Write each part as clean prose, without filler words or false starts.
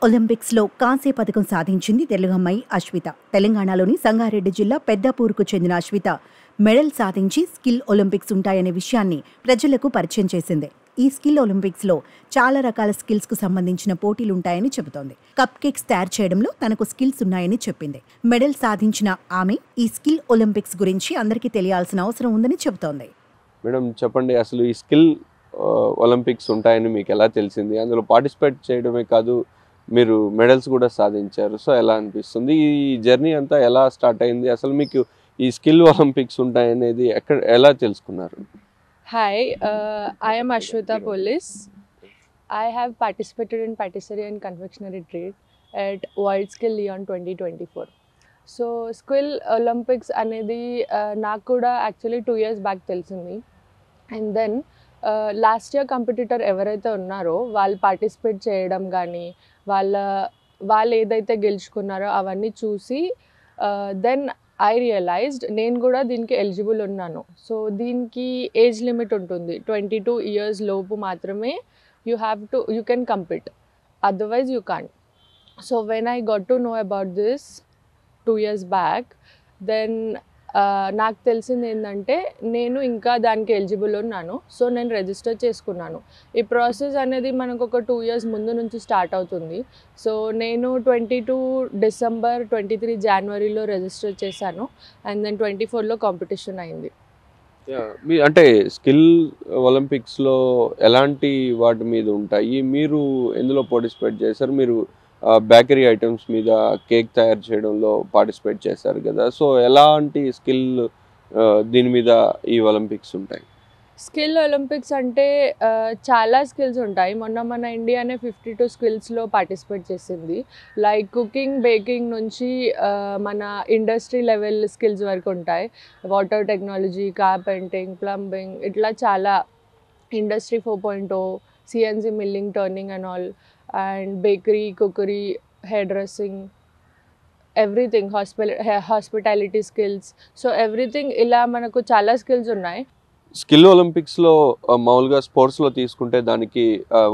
ఒలింపిక్స్లో కాంస్య పథకం సాధించింది తెలుగు అమ్మాయి అశ్విత. తెలంగాణలోని సంగారెడ్డి జిల్లా పెద్దాపూర్కు చెందిన అశ్విత మెడల్ సాధించి స్కిల్ ఒలింపిక్స్ ఉంటాయనే విషయాన్ని ప్రజలకు పరిచయం చేసింది. ఈ స్కిల్ ఒలింపిక్స్లో చాలా రకాల స్కిల్స్కు సంబంధించిన పోటీలుంటాయని చెబుతోంది. కప్ కేక్స్ తయారు చేయడంలో తనకు స్కిల్స్ ఉన్నాయని చెప్పింది. మెడల్ సాధించిన ఆమె ఈ స్కిల్ ఒలింపిక్స్ గురించి అందరికీ తెలియాల్సిన అవసరం ఉందని చెబుతోంది. మేడం చెప్పండి, అసలు ఈ స్కిల్ ఒలింపిక్స్ ఉంటాయని మీకు ఎలా తెలిసింది? అందులో పార్టిసిపేట్ చేయడమే కాదు, మీరు మెడల్స్ కూడా సాధించారు. సో ఎలా అనిపిస్తుంది? ఈ జర్నీ అంతా ఎలా స్టార్ట్ అయింది? అసలు మీకు ఈ స్కిల్ ఒలింపిక్స్ ఉంటాయనేది ఎలా తెలుసుకున్నారు? Hi, I am Ashwita Police. I have participated in patisserie and confectionery trade at World Skill Leon 2024. So Skill Olympics అనేది నాకు కూడా యాక్చువల్లీ 2 years బ్యాక్ తెలిసింది. అండ్ దెన్ లాస్ట్ ఇయర్ కంపిటీటర్ ఎవరైతే ఉన్నారో వాళ్ళు పార్టిసిపేట్ చేయడం కానీ వాళ్ళు ఏదైతే గెలుచుకున్నారో అవన్నీ చూసి దెన్ ఐ రియలైజ్డ్ నేను కూడా దీనికి ఎలిజిబుల్ ఉన్నాను. సో దీనికి ఏజ్ లిమిట్ ఉంటుంది, 22 years లోపు మాత్రమే you can compete, otherwise you can't. So when I got to know about this 2 years back, then నాకు తెలిసింది ఏంటంటే నేను ఇంకా దానికి ఎలిజిబుల్ ఉన్నాను. సో నేను రిజిస్టర్ చేసుకున్నాను. ఈ ప్రాసెస్ అనేది మనకు ఒక 2 years ముందు నుంచి స్టార్ట్ అవుతుంది. సో నేను 22 December 23 Januaryలో రిజిస్టర్ చేశాను. అండ్ దెన్ 24లో కాంపిటీషన్ అయింది. అంటే స్కిల్ ఒలింపిక్స్లో ఎలాంటి వాటి మీద ఉంటాయి? మీరు ఎందులో పార్టిసిపేట్ చేశారు? మీరు బేకరీ ఐటమ్స్ మీద కేక్ తయారు చేయడంలో పార్టిసిపేట్ చేశారు కదా. సో ఎలాంటి స్కిల్ దీని మీద ఈ ఒలింపిక్స్ ఉంటాయి? స్కిల్ ఒలింపిక్స్ అంటే చాలా స్కిల్స్ ఉంటాయి. మన ఇండియానే 52 స్కిల్స్లో పార్టిసిపేట్ చేసింది. లైక్ కుకింగ్, బేకింగ్ నుంచి మన ఇండస్ట్రీ లెవెల్ స్కిల్స్ వరకు ఉంటాయి. వాటర్ టెక్నాలజీ, కార్పెంటింగ్, ప్లంబింగ్, ఇట్లా చాలా. Industry 4.0, CNC milling, turning and all, and bakery, cookery, hair dressing, everything, hospitality skills. So everything, ఇలా మనకు చాలా స్కిల్స్ ఉన్నాయి. స్కిల్ ఒలింపిక్స్లో మామూలుగా స్పోర్ట్స్లో తీసుకుంటే దానికి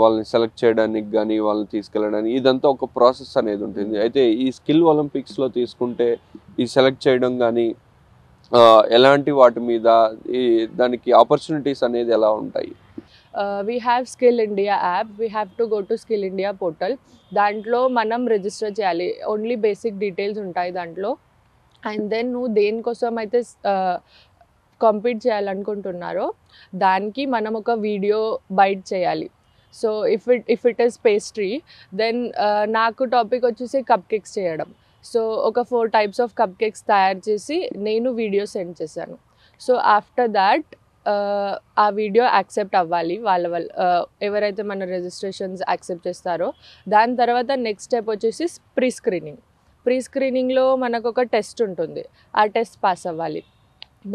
వాళ్ళని సెలెక్ట్ చేయడానికి కానీ వాళ్ళని తీసుకెళ్ళడానికి ఇదంతా ఒక ప్రాసెస్ అనేది ఉంటుంది. అయితే ఈ స్కిల్ ఒలింపిక్స్లో తీసుకుంటే ఈ సెలెక్ట్ చేయడం కానీ ఎలాంటి వాటి మీద దానికి ఆపర్చునిటీస్ అనేది ఎలా ఉంటాయి? We have Skill India app. We have to go to Skill India portal. దాంట్లో మనం రిజిస్టర్ చేయాలి. ఓన్లీ బేసిక్ డీటెయిల్స్ ఉంటాయి దాంట్లో. అండ్ దెన్ నువ్వు దేనికోసం అయితే కంపీట్ చేయాలనుకుంటున్నారో దానికి మనం ఒక వీడియో బైట్ చేయాలి. So if it is pastry, then నాకు టాపిక్ వచ్చేసి కప్ కేక్స్ చేయడం. సో ఒక 4 types ఆఫ్ కప్ కేక్స్ తయారు చేసి నేను వీడియో సెండ్ చేశాను. సో ఆఫ్టర్ దాట్ ఆ వీడియో యాక్సెప్ట్ అవ్వాలి. ఎవరైతే మన రిజిస్ట్రేషన్స్ యాక్సెప్ట్ చేస్తారో దాని తర్వాత నెక్స్ట్ స్టెప్ వచ్చేసి ప్రీ స్క్రీనింగ్లో మనకు ఒక టెస్ట్ ఉంటుంది. ఆ టెస్ట్ పాస్ అవ్వాలి.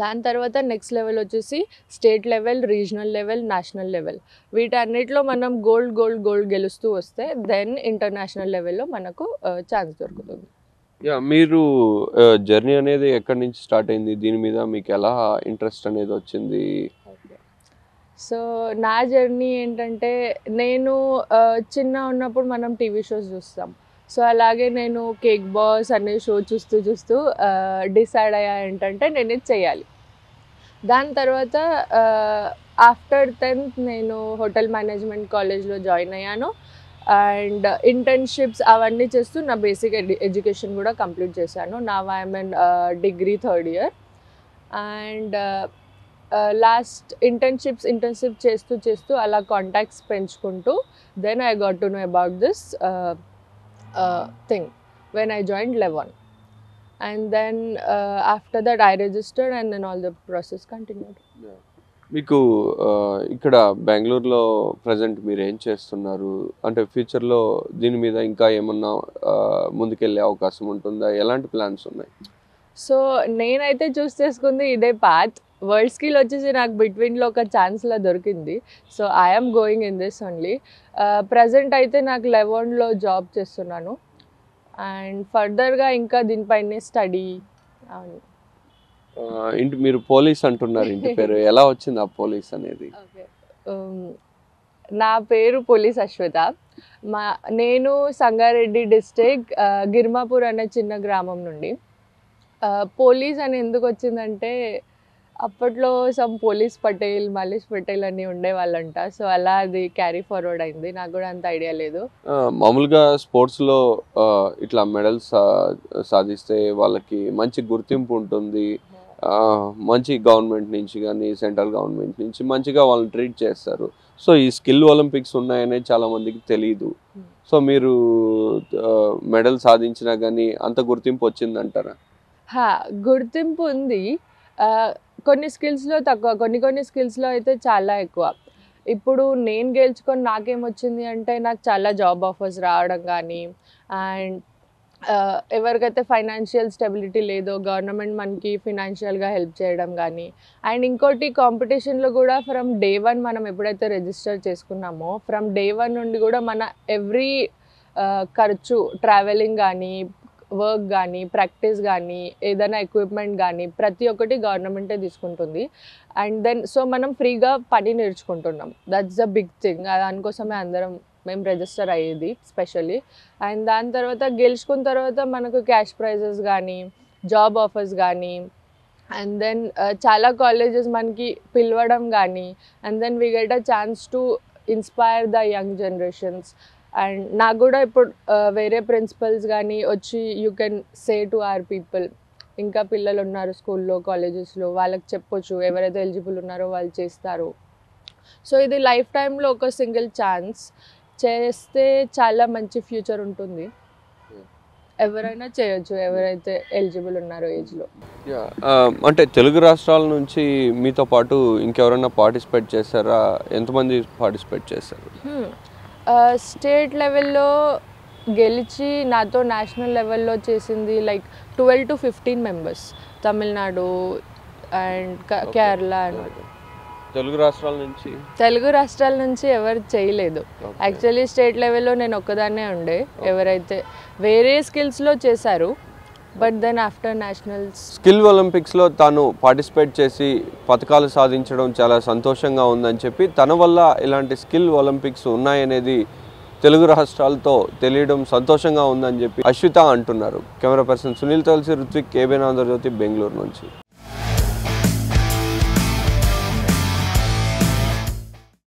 దాని తర్వాత నెక్స్ట్ లెవెల్ వచ్చేసి state level, regional level, national level. వీటన్నిటిలో మనం గోల్డ్ గెలుస్తూ వస్తే దెన్ ఇంటర్నేషనల్ లెవెల్లో మనకు ఛాన్స్ దొరుకుతుంది. మీరు జర్నీ అనేది ఎక్కడి నుంచి స్టార్ట్ అయింది? దీని మీద మీకు ఎలా ఇంట్రెస్ట్ అనేది వచ్చింది? సో నా జర్నీ ఏంటంటే, నేను చిన్న ఉన్నప్పుడు మనం టీవీ షోస్ చూస్తాం. సో అలాగే నేను కేక్ బాస్ అనే షో చూస్తూ డిసైడ్ అయ్యా ఏంటంటే నేను ఇది చేయాలి. దాని తర్వాత ఆఫ్టర్ 10th నేను హోటల్ మేనేజ్మెంట్ కాలేజ్లో జాయిన్ అయ్యాను. అండ్ ఇంటర్న్షిప్స్ అవన్నీ చేస్తూ నా బేసిక్ ఎడ్యుకేషన్ కూడా కంప్లీట్ చేశాను. నా IM degree 3rd year. And last internship చేస్తూ అలా కాంటాక్ట్స్ పెంచుకుంటూ then I got to know about this thing when I joined Levon. And then after that I registered and then all the process continued. మీకు ఇక్కడ బెంగళూరులో present మీరు ఏం చేస్తున్నారు? అంటే ఫ్యూచర్లో దీని మీద ఇంకా ఏమన్నా ముందుకెళ్ళే అవకాశం ఉంటుందా? ఎలాంటి ప్లాన్స్ ఉన్నాయి? సో నేనైతే చూస్ చేసుకుంది ఇదే పాత్. వరల్డ్ స్కిల్ వచ్చేసి నాకు బిట్వీన్లో ఒక ఛాన్స్లా దొరికింది. So I'm going in this only. Present అయితే నాకు లెవెన్లో జాబ్ చేస్తున్నాను. అండ్ ఫర్దర్గా ఇంకా దీనిపైనే స్టడీ. అవును. ఇంటి మీరు పోలీస్ అంటున్నారు, ఇంటి పేరు ఎలా వచ్చింది ఆ పోలీస్ అనేది? నా పేరు పోలీస్ అశ్విత. నేను సంగారెడ్డి డిస్ట్రిక్ట్ గిర్మాపూర్ అనే చిన్న గ్రామం నుండి. పోలీస్ అని ఎందుకు వచ్చిందంటే అప్పట్లో సమ్ పోలీస్ పటేల్, మలీష్ పటేల్ అని ఉండేవాళ్ళంట. సో అలా అది క్యారీ ఫార్వర్డ్ అయింది. నాకు కూడా అంత ఐడియా లేదు. మామూలుగా స్పోర్ట్స్లో ఇట్లా మెడల్స్ సాధిస్తే వాళ్ళకి మంచి గుర్తింపు ఉంటుంది, మంచి గవర్నమెంట్ నుంచి కానీ సెంట్రల్ గవర్నమెంట్ నుంచి మంచిగా వాళ్ళని ట్రీట్ చేస్తారు. సో ఈ స్కిల్ ఒలింపిక్స్ ఉన్నాయనేది చాలా మందికి తెలియదు. సో మీరు మెడల్ సాధించినా కానీ అంత గుర్తింపు వచ్చిందంటారా? గుర్తింపు ఉంది. కొన్ని స్కిల్స్లో తక్కువ, కొన్ని స్కిల్స్లో అయితే చాలా ఎక్కువ. ఇప్పుడు నేను గెలుచుకొని నాకేమొచ్చింది అంటే నాకు చాలా జాబ్ ఆఫర్స్ రావడం కానీ, అండ్ ఎవరికైతే ఫైనాన్షియల్ స్టెబిలిటీ లేదో గవర్నమెంట్ మనకి ఫినాన్షియల్గా హెల్ప్ చేయడం కానీ, అండ్ ఇంకోటి కాంపిటీషన్లో కూడా ఫ్రమ్ డే 1 మనం ఎప్పుడైతే రిజిస్టర్ చేసుకున్నామో ఫ్రమ్ డే 1 నుండి కూడా మన ఎవ్రీ ఖర్చు, ట్రావెలింగ్ కానీ, వర్క్ కానీ, ప్రాక్టీస్ కానీ, ఏదైనా ఎక్విప్మెంట్ కానీ ప్రతి ఒక్కటి గవర్నమెంటే తీసుకుంటుంది. అండ్ దెన్ సో మనం ఫ్రీగా పని నేర్చుకుంటున్నాం. That's the big thing. దానికోసమే అందరం మేము రిజిస్టర్ అయ్యేది స్పెషల్లీ. అండ్ దాని తర్వాత గెలుచుకున్న తర్వాత మనకు క్యాష్ ప్రైజెస్ కానీ, జాబ్ ఆఫర్స్ కానీ, అండ్ దెన్ చాలా కాలేజెస్ మనకి పిలవడం కానీ, and then we get a chance to inspire the young generations. And నాకు కూడా ఇప్పుడు వేరే ప్రిన్సిపల్స్ కానీ వచ్చి you can say to our people, ఇంకా పిల్లలు ఉన్నారు స్కూల్లో, కాలేజెస్లో, వాళ్ళకి చెప్పొచ్చు, ఎవరైతే ఎలిజిబుల్ ఉన్నారో వాళ్ళు చేస్తారు. సో ఇది లైఫ్ టైంలో ఒక సింగిల్ ఛాన్స్ చేస్తే చాలా మంచి ఫ్యూచర్ ఉంటుంది. ఎవరైనా చేయొచ్చు, ఎవరైతే ఎలిజిబుల్ ఉన్నారో ఏజ్లో. అంటే తెలుగు రాష్ట్రాల నుంచి మీతో పాటు ఇంకెవరైనా పార్టిసిపేట్ చేశారా? ఎంతమంది పార్టిసిపేట్ చేశారు? స్టేట్ లెవెల్లో గెలిచి నాతో నేషనల్ లెవెల్లో చేసింది like 12 to 15 members. Tamil Nadu and Kerala. And Telugu రాష్ట్రాల నుంచి ఎవరు చేయలేదు. యాక్చువల్లీ స్టేట్ లెవెల్లో నేను ఒక్కదాన్నే ఉండే, ఎవరైతే వేరే స్కిల్స్లో చేశారు. But then after nationals skill ఒలింపిక్స్లో తాను పార్టిసిపేట్ చేసి పథకాలు సాధించడం చాలా సంతోషంగా ఉందని చెప్పి, తన వల్ల ఇలాంటి స్కిల్ ఒలింపిక్స్ ఉన్నాయనేది తెలుగు రాష్ట్రాలతో తెలియడం సంతోషంగా ఉందని చెప్పి అశ్విత అంటున్నారు. కెమెరా పర్సన్ సునీల్ తులసి, రుత్విక్, కేబీఎన్ ఆంధ్రజ్యోతి, బెంగళూరు నుంచి.